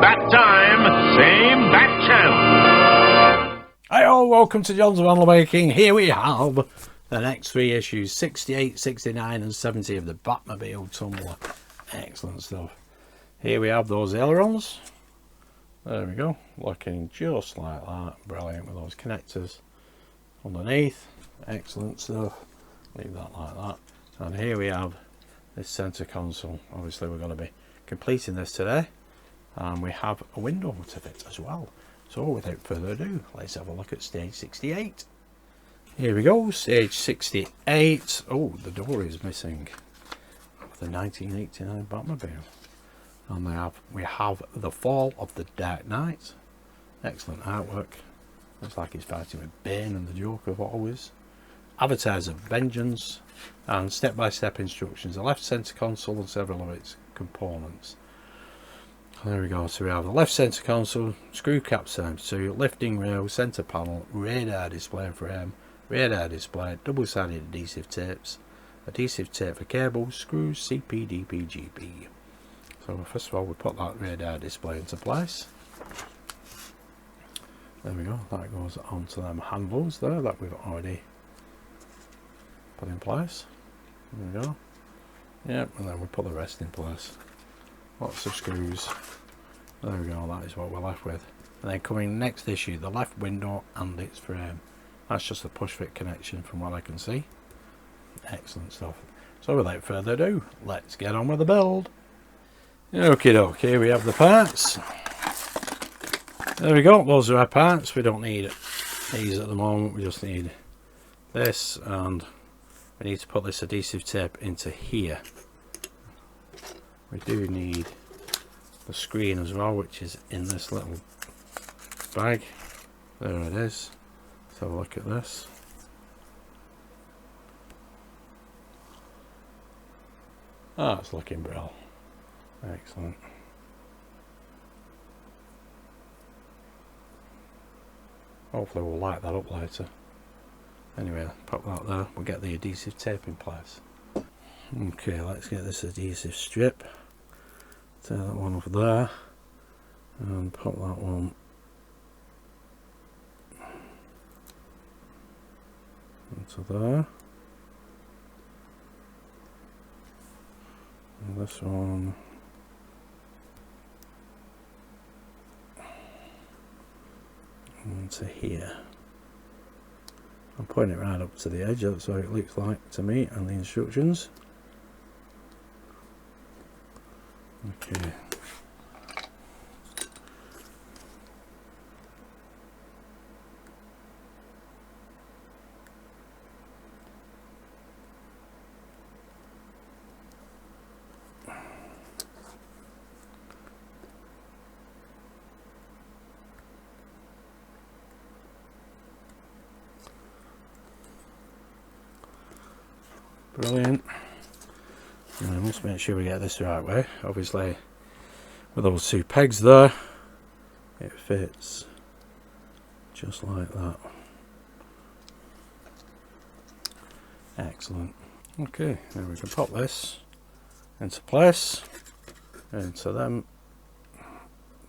bat time, same bat channel. Hi all, welcome to John's Model Making. Here we have the next three issues, 68, 69 and 70 of the Batmobile Tumbler. Excellent stuff. Here we have those ailerons. There we go, looking just like that. Brilliant with those connectors underneath. Excellent stuff. Leave that like that. And here we have this center console. Obviously we're going to be completing this today, and we have a window to fit as well. So without further ado, let's have a look at stage 68. Here we go, stage 68. Oh, the door is missing of the 1989 Batmobile. And we have the fall of the Dark Knight. Excellent artwork. Looks like he's fighting with Bane and the Joker always. Avatars of Vengeance and step-by-step instructions. The left center console and several of its components. There we go. So we have the left center console, screw cap times 2, lifting rail, center panel, radar display frame, radar display, double-sided adhesive tapes, adhesive tape for cables, screws, CP, DP, GB. So first of all we put that radar display into place. There we go, that goes onto them handles there that we've already put in place. There we go. Yep, and then we put the rest in place. Lots of screws. There we go, that is what we're left with. And then coming next issue, the left window and its frame. That's just a push fit connection from what I can see. Excellent stuff. So without further ado, let's get on with the build. Okie doke, here we have the parts. There we go, those are our parts. We don't need these at the moment, we just need this, and we need to put this adhesive tape into here. We do need the screen as well, which is in this little bag. There it is. Let's have a look at this. Ah, it's looking brilliant. Excellent. Hopefully we'll light that up later. Anyway, pop that there. We'll get the adhesive tape in place. Okay, let's get this adhesive strip. Take that one off there and put that one into there. And this one into here. I'm putting it right up to the edge, that's how it looks like to me and the instructions. Okay. Brilliant. And let's make sure we get this the right way. Obviously with those two pegs there, it fits just like that. Excellent. Okay, now we can pop this into place, into them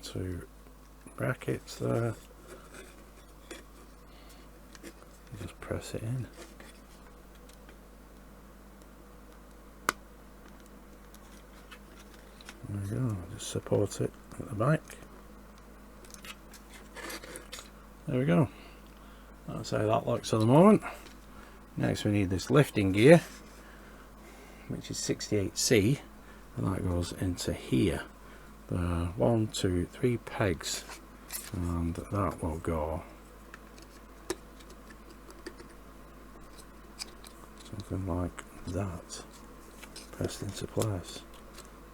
two brackets there. Just press it in. There we go, just support it at the back. There we go. That's how that looks at the moment. Next we need this lifting gear, which is 68C, and that goes into here. There are 1, 2, 3 pegs, and that will go something like that, pressed into place.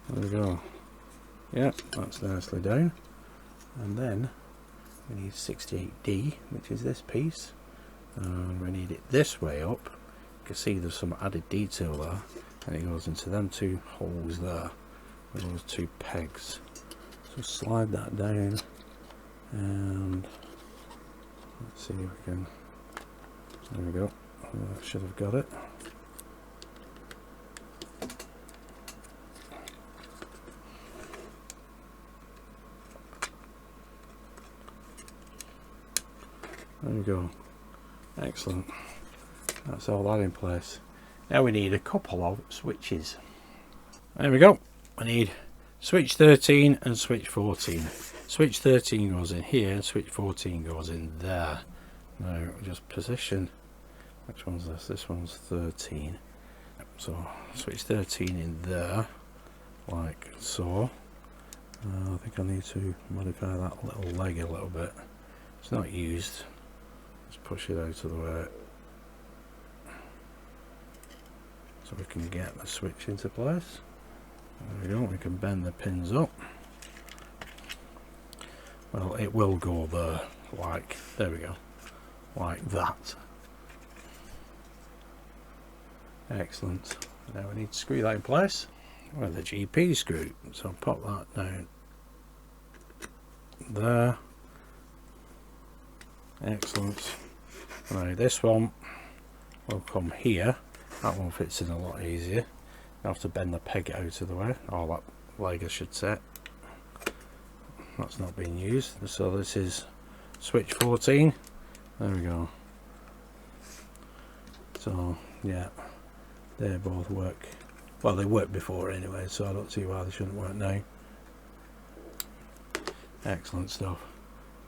There we go. Yep, that's nicely down. And then we need 68D, which is this piece. We need it this way up. You can see there's some added detail there, and it goes into them two holes there with those two pegs. So slide that down, and let's see if we can. There we go. That should have got it. There we go. Excellent. That's all that in place. Now we need a couple of switches. There we go. I need switch 13 and switch 14. Switch 13 goes in here and switch 14 goes in there. Now just position. Which one's this? This one's 13. So switch 13 in there, like so. I think I need to modify that little leg a little bit. It's not used. Let's push it out of the way so we can get the switch into place. There we go. We can bend the pins up. Well, it will go there, like, there we go, like that. Excellent. Now we need to screw that in place with the GP screw. So pop that down there. Excellent. Now this one will come here. That one fits in a lot easier. I have to bend the peg out of the way, or that leg I should say. That's not being used. So this is switch 14. There we go. So yeah, they both work. Well, they worked before anyway, so I don't see why they shouldn't work now. Excellent stuff.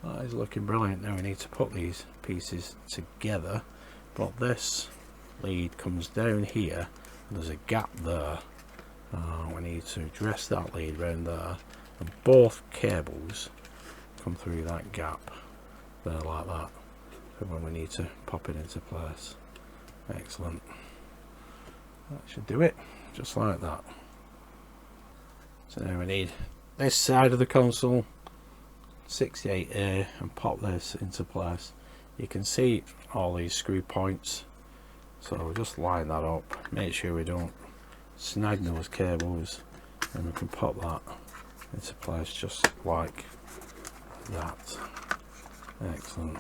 That is looking brilliant. Now we need to put these pieces together, but this lead comes down here and there's a gap there. We need to dress that lead round there, and both cables come through that gap there like that, so when we need to pop it into place. Excellent. That should do it, just like that. So now we need this side of the console, 68A, and pop this into place. You can see all these screw points, so we'll just line that up, make sure we don't snag those cables, and we can pop that into place just like that. Excellent.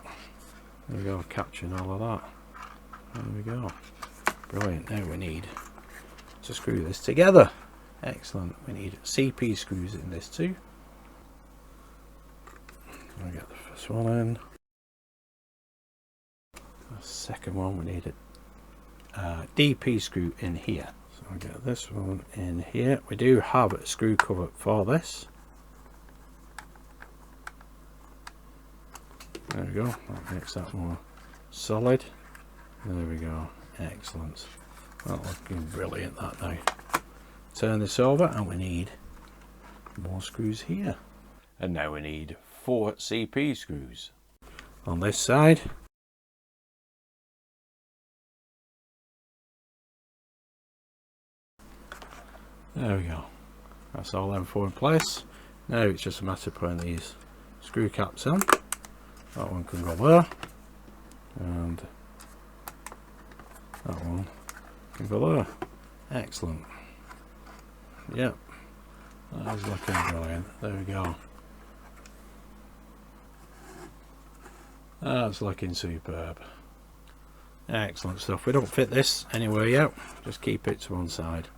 There we go, capturing all of that. There we go. Brilliant. Now we need to screw this together. Excellent. We need CP screws in this too. I'll get the first one in. The second one, we need a DP screw in here. So I'll get this one in here. We do have a screw cover for this. There we go. That makes that more solid. There we go. Excellent. That's looking brilliant that now. Turn this over and we need more screws here. And now we need 4 CP screws on this side. There we go. That's all them 4 in place. Now it's just a matter of putting these screw caps on. That one can go there, and that one can go there. Excellent. Yep, that is looking brilliant. There we go. That's looking superb. Excellent stuff. We don't fit this anywhere yet, just keep it to one side.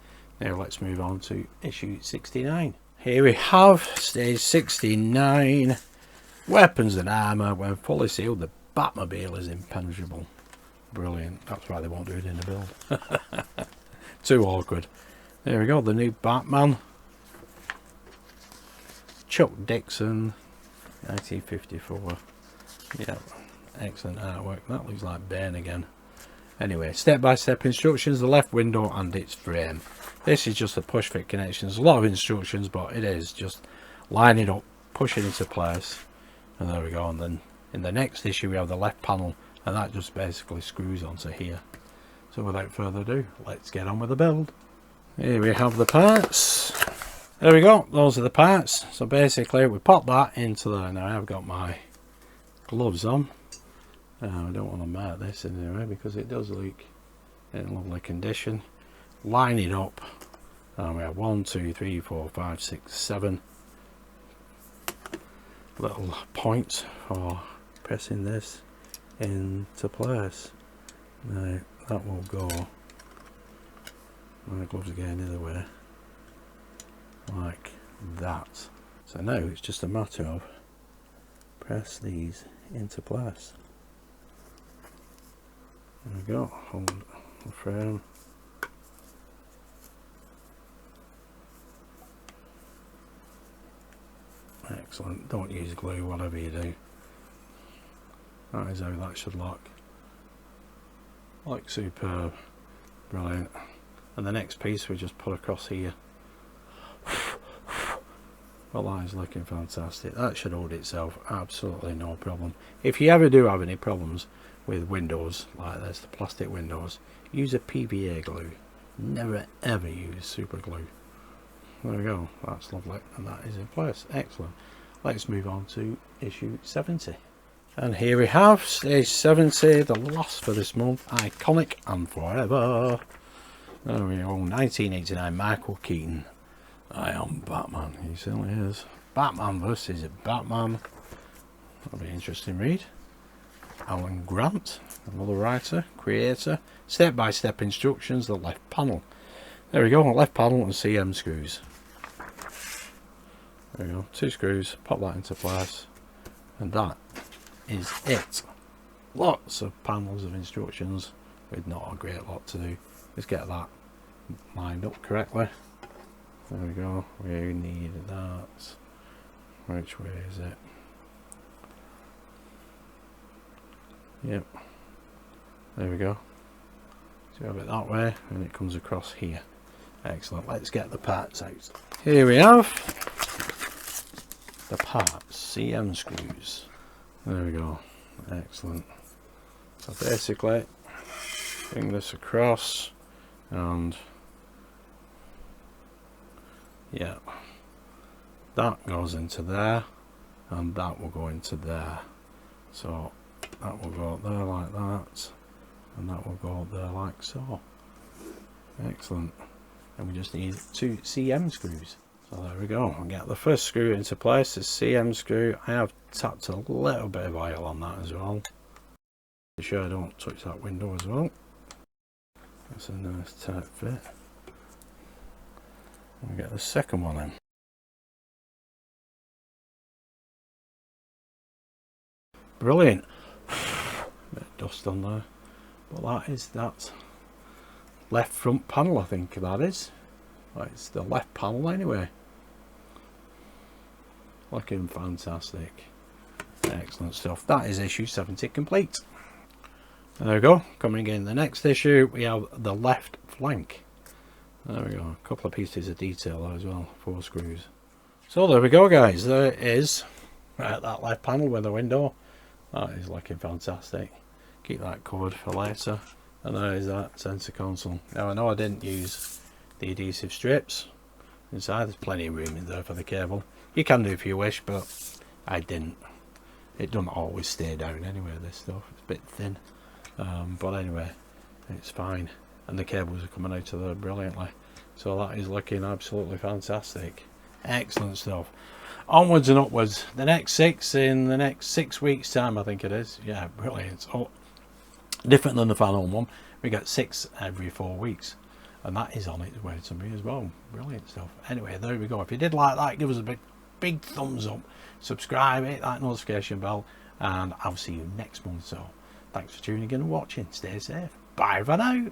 Now let's move on to issue 69. Here we have stage 69. Weapons and armour. When fully sealed, the Batmobile is impenetrable. Brilliant. That's why they won't do it in the build. Too awkward. There we go, the new Batman. Chuck Dixon, 1954. Yeah, excellent artwork. That looks like Bane again. Anyway, step-by-step instructions, the left window and its frame. This is just a push fit connection. There's a lot of instructions, but it is just line it up, push it into place, and there we go. And then in the next issue we have the left panel, and that just basically screws onto here. So without further ado, let's get on with the build. Here we have the parts. There we go, those are the parts. So basically we pop that into there. Now I've got my gloves on. I don't want to mark this anyway because it does look in lovely condition. Line it up, and we have 1, 2, 3, 4, 5, 6, 7 little points for pressing this into place. Now that will go, my gloves are going the other way, like that. So now it's just a matter of press these into place. There we go, hold the frame. Excellent, don't use glue, whatever you do. That is how that should look. Like superb, brilliant. And the next piece we just put across here. Well, that is looking fantastic. That should hold itself, absolutely no problem. If you ever do have any problems with windows like this, the plastic windows, use a PVA glue. Never ever use super glue. There we go, that's lovely, and that is in place. Excellent. Let's move on to issue 70. And here we have stage 70, the last for this month, iconic and forever. There we go, 1989, Michael Keaton. I am Batman, he certainly is. Batman versus Batman. That'll be an interesting read. Alan Grant, another writer, creator. Step-by-step instructions, the left panel. There we go, left panel and CM screws. There we go, 2 screws, pop that into place, and that is it. Lots of panels of instructions with not a great lot to do. Let's get that lined up correctly. There we go, we need that. Which way is it? Yep, there we go. So we have it that way and it comes across here. Excellent, let's get the parts out. Here we have the parts, CM screws. There we go, excellent. So basically bring this across and yeah, that goes into there and that will go into there. So that will go up there like that and that will go up there like so. Excellent. And we just need 2 CM screws. So there we go. I'll get the first screw into place, the CM screw. I have tapped a little bit of oil on that as well. Be sure I don't touch that window as well. That's a nice tight fit. We'll get the second one in. Brilliant. Bit of dust on there. But that is that left front panel, I think that is. Well, it's the left panel anyway. Looking fantastic. Excellent stuff. That is issue 70 complete. There we go. Coming in the next issue, we have the left flank. There we go. A couple of pieces of detail there as well. 4 screws. So there we go, guys. There is that left panel with the window. That is looking fantastic. Keep that covered for later. And there is that centre console. Now I know I didn't use the adhesive strips inside. There's plenty of room in there for the cable. You can do if you wish, but I didn't. It doesn't always stay down anyway, this stuff. It's a bit thin. But anyway, it's fine. And the cables are coming out of there brilliantly. So that is looking absolutely fantastic. Excellent stuff. Onwards and upwards. The next 6 in the next 6 weeks time, I think it is. Yeah, brilliant. Oh, different than the final one. We get 6 every 4 weeks. And that is on its way to me as well. Brilliant stuff. Anyway, there we go. If you did like that, give us a big thumbs up. Subscribe, hit that notification bell. And I'll see you next month. So thanks for tuning in and watching. Stay safe. Bye for now.